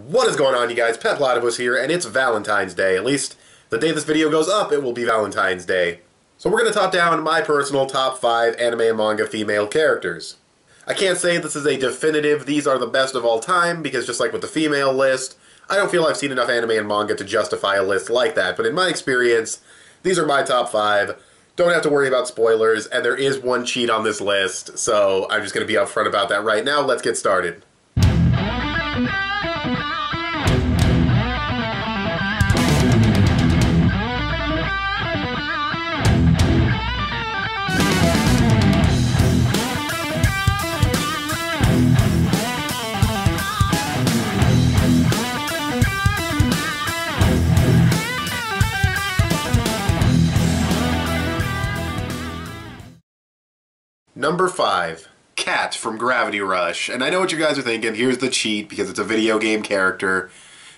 What is going on, you guys? Petplatypus here, and it's Valentine's Day. At least, the day this video goes up, it will be Valentine's Day. So we're going to top down my personal top 5 anime and manga female characters. I can't say this is a definitive, these are the best of all time, because just like with the female list, I don't feel I've seen enough anime and manga to justify a list like that, but in my experience, these are my top 5. Don't have to worry about spoilers, and there is one cheat on this list, so I'm just going to be upfront about that right now. Let's get started. Number 5, Kat from Gravity Rush. And I know what you guys are thinking, here's the cheat because it's a video game character.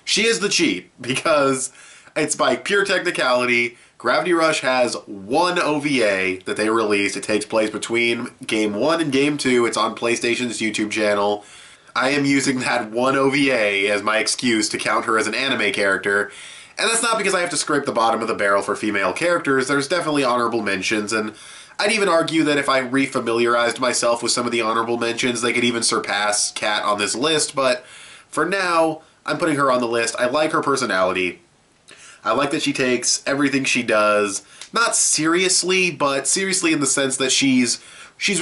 She is the cheat because it's by pure technicality. Gravity Rush has one OVA that they released. It takes place between Game 1 and Game 2. It's on PlayStation's YouTube channel. I am using that one OVA as my excuse to count her as an anime character. And that's not because I have to scrape the bottom of the barrel for female characters. There's definitely honorable mentions, and I'd even argue that if I refamiliarized myself with some of the honorable mentions, they could even surpass Kat on this list, but for now, I'm putting her on the list. I like her personality. I like that she takes everything she does, not seriously, but seriously in the sense that she's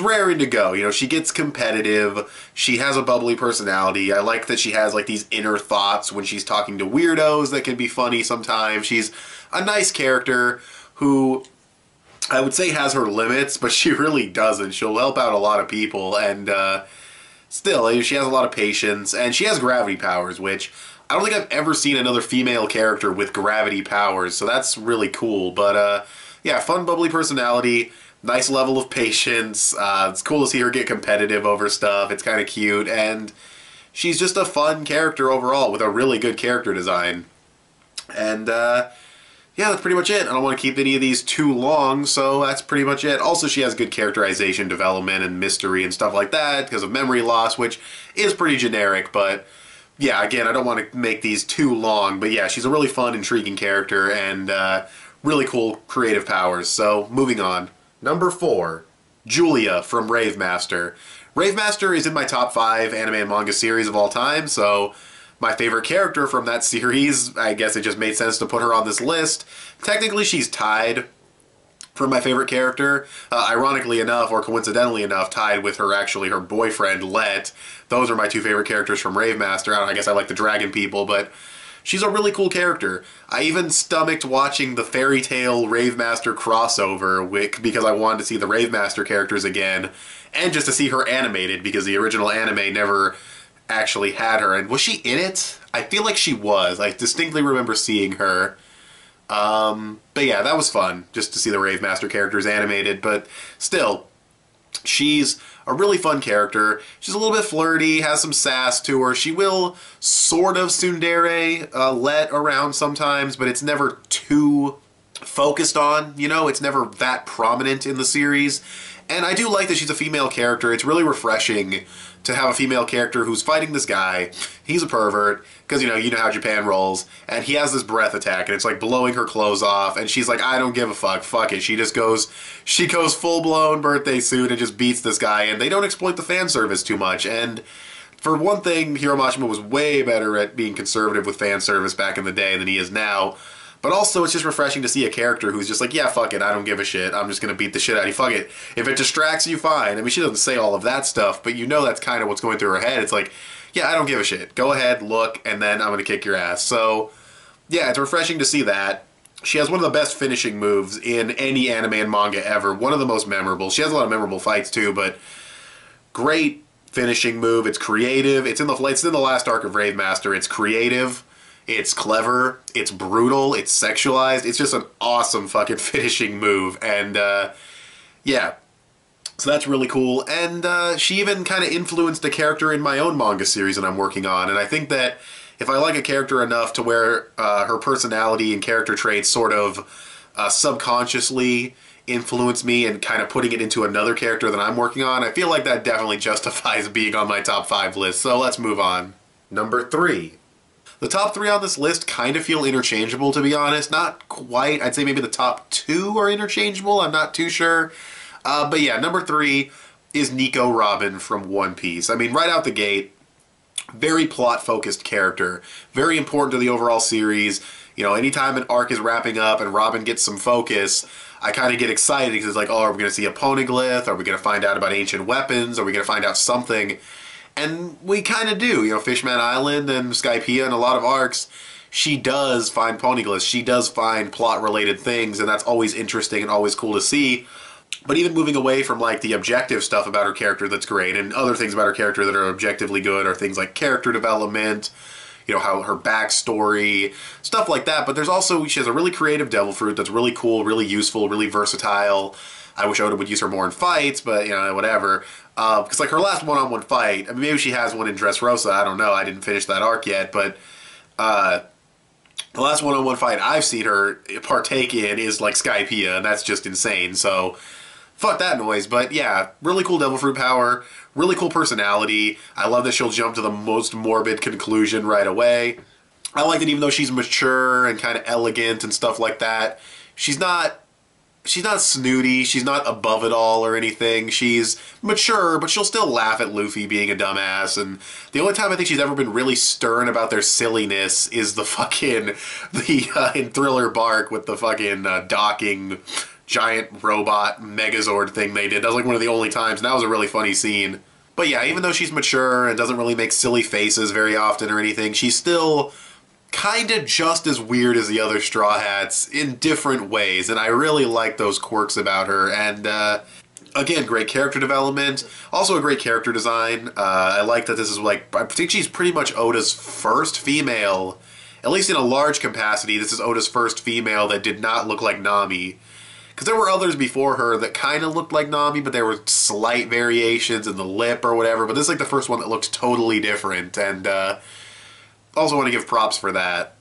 raring to go. You know, she gets competitive, she has a bubbly personality. I like that she has like these inner thoughts when she's talking to weirdos that can be funny sometimes. She's a nice character who I would say has her limits, but she really doesn't. She'll help out a lot of people, and still, she has a lot of patience, and she has gravity powers, which I don't think I've ever seen another female character with gravity powers, so that's really cool. But yeah, fun, bubbly personality, nice level of patience. It's cool to see her get competitive over stuff. It's kind of cute, and she's just a fun character overall with a really good character design. And yeah, that's pretty much it. I don't want to keep any of these too long, so that's pretty much it. Also, she has good characterization, development, and mystery and stuff like that because of memory loss, which is pretty generic, but yeah, again, I don't want to make these too long, but yeah, she's a really fun, intriguing character and really cool creative powers. So, moving on. Number 4, Julia from Rave Master. Rave Master is in my top 5 anime and manga series of all time, so my favorite character from that series, I guess it just made sense to put her on this list. Technically, she's tied for my favorite character. Ironically enough, or coincidentally enough, tied with her boyfriend, Let. Those are my 2 favorite characters from Rave Master. I guess I like the dragon people, but she's a really cool character. I even stomached watching the Fairy Tail Rave Master crossover because I wanted to see the Rave Master characters again, and just to see her animated because the original anime never actually had her. And was she in it? I feel like she was. I distinctly remember seeing her. But yeah, that was fun, just to see the Rave Master characters animated, but still, she's a really fun character. She's a little bit flirty, has some sass to her. She will sort of tsundere Let around sometimes, but it's never too focused on, you know? It's never that prominent in the series. And I do like that she's a female character. It's really refreshing to have a female character who's fighting this guy. He's a pervert, because you know how Japan rolls, and he has this breath attack, and it's like blowing her clothes off, and she's like, I don't give a fuck it. She goes full-blown birthday suit and just beats this guy, and they don't exploit the fan service too much. And for one thing, Hiro Mashima was way better at being conservative with fan service back in the day than he is now. But also, it's just refreshing to see a character who's just like, yeah, fuck it, I don't give a shit. I'm just gonna beat the shit out of you. Fuck it. If it distracts you, fine. I mean, she doesn't say all of that stuff, but you know that's kind of what's going through her head. It's like, yeah, I don't give a shit. Go ahead, look, and then I'm gonna kick your ass. So, yeah, it's refreshing to see that. She has one of the best finishing moves in any anime and manga ever. One of the most memorable. She has a lot of memorable fights, too, but great finishing move. It's creative. It's in the last arc of Rave Master. It's creative. It's clever, it's brutal, it's sexualized, it's just an awesome fucking finishing move, and yeah, so that's really cool. And she even kind of influenced a character in my own manga series that I'm working on, and I think that if I like a character enough to where her personality and character traits sort of subconsciously influence me and kind of putting it into another character that I'm working on, I feel like that definitely justifies being on my top 5 list, so let's move on. Number 3. The top 3 on this list kind of feel interchangeable, to be honest. Not quite. I'd say maybe the top 2 are interchangeable. I'm not too sure. But yeah, number 3 is Nico Robin from One Piece. I mean, right out the gate, very plot-focused character. Very important to the overall series. You know, anytime an arc is wrapping up and Robin gets some focus, I kind of get excited because it's like, oh, are we going to see a poneglyph? Are we going to find out about ancient weapons? Are we going to find out something? And we kind of do. You know, Fishman Island and Skypiea and a lot of arcs, she does find poneglyphs. She does find plot-related things, and that's always interesting and always cool to see. But even moving away from, like, the objective stuff about her character that's great, and other things about her character that are objectively good are things like character development, you know, how her backstory, stuff like that. But there's also, she has a really creative devil fruit that's really cool, really useful, really versatile. I wish Oda would use her more in fights, but, you know, whatever. Because, like, her last one-on-one fight, I mean, maybe she has one in Dressrosa, I don't know, I didn't finish that arc yet, but the last one-on-one fight I've seen her partake in is, like, Skypiea, and that's just insane, so fuck that noise. But yeah, really cool devil fruit power, really cool personality. I love that she'll jump to the most morbid conclusion right away. I like that even though she's mature and kind of elegant and stuff like that, she's not snooty, she's not above it all or anything. She's mature, but she'll still laugh at Luffy being a dumbass. And the only time I think she's ever been really stern about their silliness is the fucking, in Thriller Bark with the fucking docking giant robot Megazord thing they did. That was like one of the only times, and that was a really funny scene. But yeah, even though she's mature and doesn't really make silly faces very often or anything, she's still kind of just as weird as the other Straw Hats in different ways, and I really like those quirks about her. And again, great character development, also a great character design. I like that this is, like, I think she's pretty much Oda's first female, at least in a large capacity, this is Oda's first female that did not look like Nami. Because there were others before her that kind of looked like Nami, but there were slight variations in the lip or whatever, but this is like the first one that looked totally different, and also want to give props for that.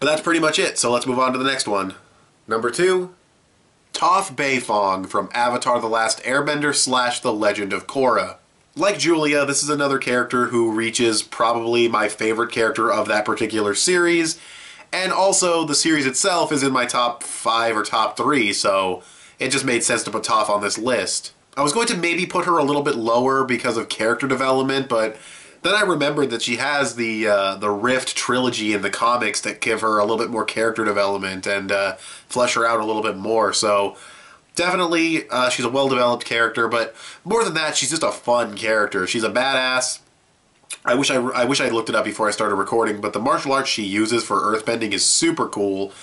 But that's pretty much it, so let's move on to the next one. Number 2, Toph Beifong from Avatar The Last Airbender / The Legend of Korra. Like Julia, this is another character who reaches probably my favorite character of that particular series, and also the series itself is in my top 5 or top 3, so it just made sense to put Toph on this list. I was going to maybe put her a little bit lower because of character development, but then I remembered that she has the Rift trilogy in the comics that give her a little bit more character development and flesh her out a little bit more. So definitely she's a well-developed character, but more than that, she's just a fun character. She's a badass. I wish I'd looked it up before I started recording, but the martial arts she uses for earthbending is super cool.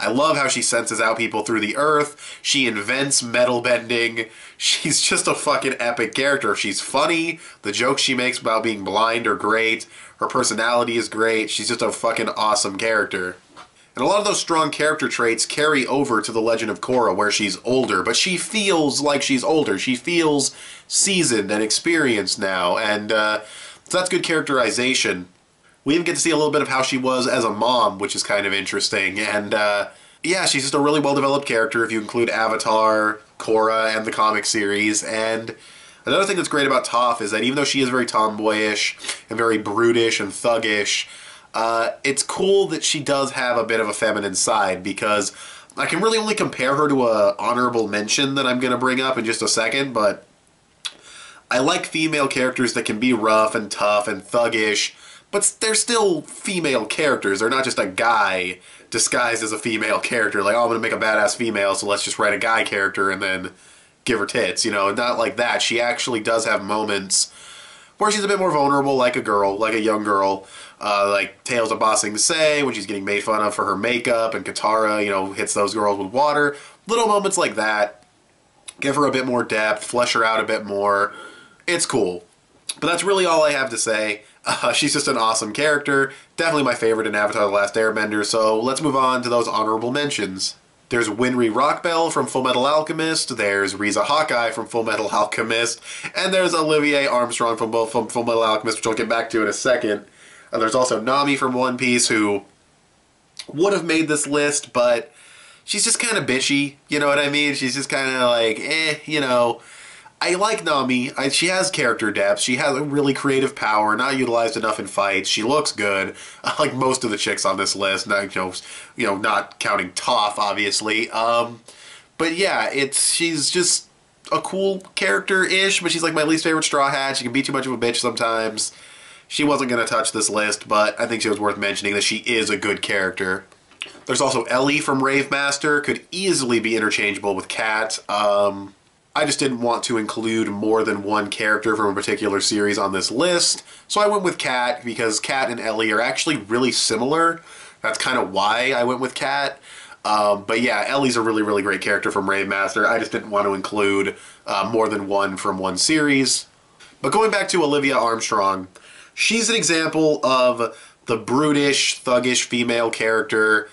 I love how she senses out people through the earth. She invents metal bending. She's just a fucking epic character. She's funny. The jokes she makes about being blind are great. Her personality is great. She's just a fucking awesome character. And a lot of those strong character traits carry over to The Legend of Korra, where she's older, but she feels like she's older. She feels seasoned and experienced now, and so that's good characterization. We even get to see a little bit of how she was as a mom, which is kind of interesting. And yeah, she's just a really well-developed character if you include Avatar, Korra, and the comic series. And another thing that's great about Toph is that even though she is very tomboyish and very brutish and thuggish, it's cool that she does have a bit of a feminine side, because I can really only compare her to a honorable mention that I'm going to bring up in just a second, but I like female characters that can be rough and tough and thuggish, but they're still female characters. They're not just a guy disguised as a female character. Like, oh, I'm going to make a badass female, so let's just write a guy character and then give her tits. You know, not like that. She actually does have moments where she's a bit more vulnerable, like a girl, like a young girl. Like Tales of Ba Sing Se, when she's getting made fun of for her makeup, and Katara, you know, hits those girls with water. Little moments like that. Give her a bit more depth, flesh her out a bit more. It's cool. But that's really all I have to say. She's just an awesome character. Definitely my favorite in Avatar The Last Airbender, so let's move on to those honorable mentions. There's Winry Rockbell from Fullmetal Alchemist, there's Riza Hawkeye from Fullmetal Alchemist, and there's Olivier Armstrong from Fullmetal Alchemist, which I'll get back to in a second. And there's also Nami from One Piece, who would have made this list, but she's just kind of bitchy, you know what I mean? She's just kind of like, you know. I like Nami. She has character depth. She has a really creative power, not utilized enough in fights. She looks good, like most of the chicks on this list. Not, not counting Toph, obviously. But yeah, she's just a cool character-ish, but she's like my least favorite Straw Hat. She can be too much of a bitch sometimes. She wasn't going to touch this list, but I think she was worth mentioning that she is a good character. There's also Ellie from Rave Master. Could easily be interchangeable with Kat. I just didn't want to include more than one character from a particular series on this list, so I went with Kat because Kat and Ellie are actually really similar. That's kind of why I went with Kat. But yeah, Ellie's a really, really great character from Rave Master. I just didn't want to include more than one from one series. But going back to Olivia Armstrong, she's an example of the brutish, thuggish female character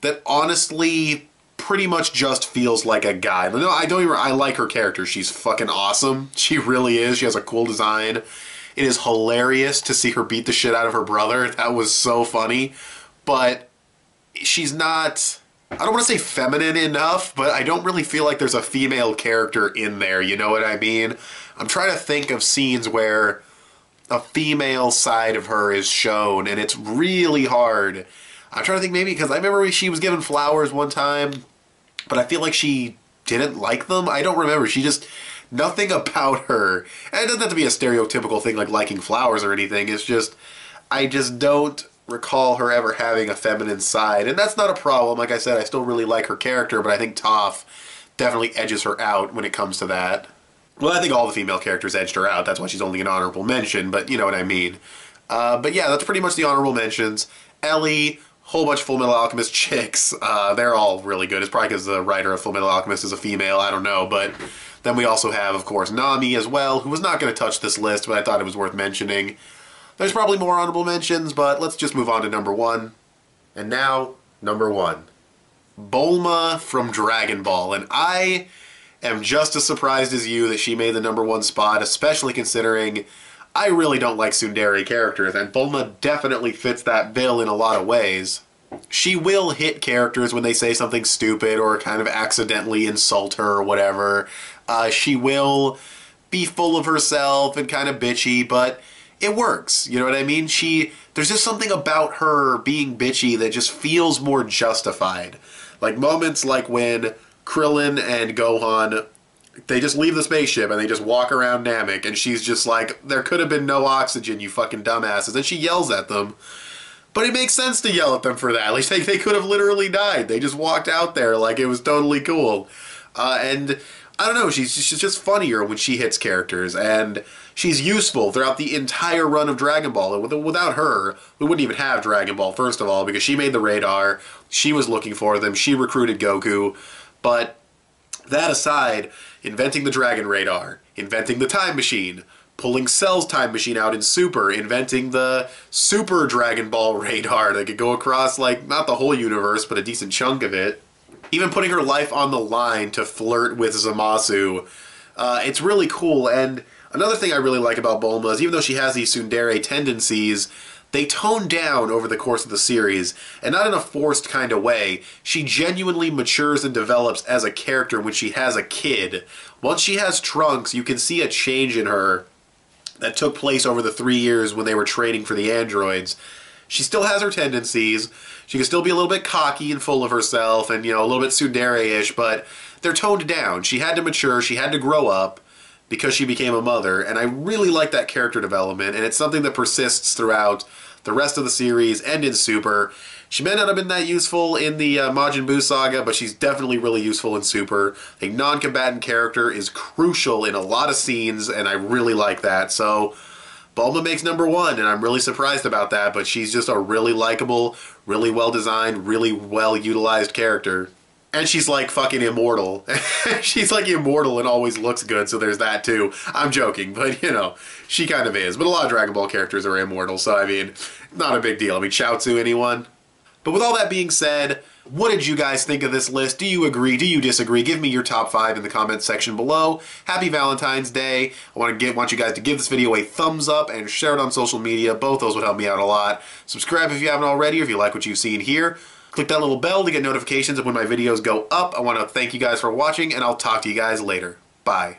that honestly pretty much just feels like a guy. No, I like her character. She's fucking awesome. She really is. She has a cool design. It is hilarious to see her beat the shit out of her brother. That was so funny. But she's not, I don't want to say feminine enough, but I don't really feel like there's a female character in there. You know what I mean? I'm trying to think of scenes where a female side of her is shown, and it's really hard. I'm trying to think, maybe because I remember she was given flowers one time, but I feel like she didn't like them. I don't remember. She just, nothing about her, and it doesn't have to be a stereotypical thing like liking flowers or anything. It's just, I just don't recall her ever having a feminine side, and that's not a problem. Like I said, I still really like her character, but I think Toph definitely edges her out when it comes to that. Well, I think all the female characters edged her out. That's why she's only an honorable mention, but you know what I mean. But yeah, that's pretty much the honorable mentions. Ellie, whole bunch of Full Metal Alchemist chicks. They're all really good. It's probably because the writer of Full Metal Alchemist is a female. I don't know. But then we also have, of course, Nami as well, who was not going to touch this list, but I thought it was worth mentioning. There's probably more honorable mentions, but let's just move on to number one. And now, number one. Boma from Dragon Ball. And I am just as surprised as you that she made the number one spot, especially considering I really don't like tsundere characters, and Bulma definitely fits that bill in a lot of ways. She will hit characters when they say something stupid or kind of accidentally insult her or whatever. She will be full of herself and kind of bitchy, but it works. You know what I mean? There's just something about her being bitchy that just feels more justified. Like moments like when Krillin and Gohan, they just leave the spaceship and they just walk around Namek, and she's just like, there could have been no oxygen, you fucking dumbasses. And she yells at them. But it makes sense to yell at them for that. Like, they could have literally died. They just walked out there like it was totally cool. And I don't know, she's just funnier when she hits characters, and she's useful throughout the entire run of Dragon Ball. Without her, we wouldn't even have Dragon Ball, first of all, because she made the radar, she was looking for them, she recruited Goku. But that aside, inventing the Dragon Radar, inventing the Time Machine, pulling Cell's Time Machine out in Super, inventing the Super Dragon Ball Radar that could go across, like, not the whole universe, but a decent chunk of it. Even putting her life on the line to flirt with Zamasu. It's really cool, and another thing I really like about Bulma is even though she has these tsundere tendencies, they tone down over the course of the series, and not in a forced kind of way. She genuinely matures and develops as a character when she has a kid. Once she has Trunks, you can see a change in her that took place over the 3 years when they were training for the androids. She still has her tendencies. She can still be a little bit cocky and full of herself and, a little bit tsundere-ish, but they're toned down. She had to mature, she had to grow up because she became a mother, and I really like that character development, and it's something that persists throughout the rest of the series and in Super. She may not have been that useful in the Majin Buu saga, but she's definitely really useful in Super. A non-combatant character is crucial in a lot of scenes, and I really like that. So Bulma makes number one, and I'm really surprised about that, but she's just a really likable, really well-designed, really well-utilized character. And she's like fucking immortal. She's like immortal and always looks good, so there's that too. I'm joking, but she kind of is. But a lot of Dragon Ball characters are immortal, so I mean, not a big deal. I mean, Chaozu, anyone? But with all that being said, what did you guys think of this list? Do you agree? Do you disagree? Give me your top 5 in the comments section below. Happy Valentine's Day. I want you guys to give this video a thumbs up and share it on social media. Both those would help me out a lot. Subscribe if you haven't already, or if you like what you've seen here. Click that little bell to get notifications of when my videos go up. I want to thank you guys for watching, and I'll talk to you guys later. Bye.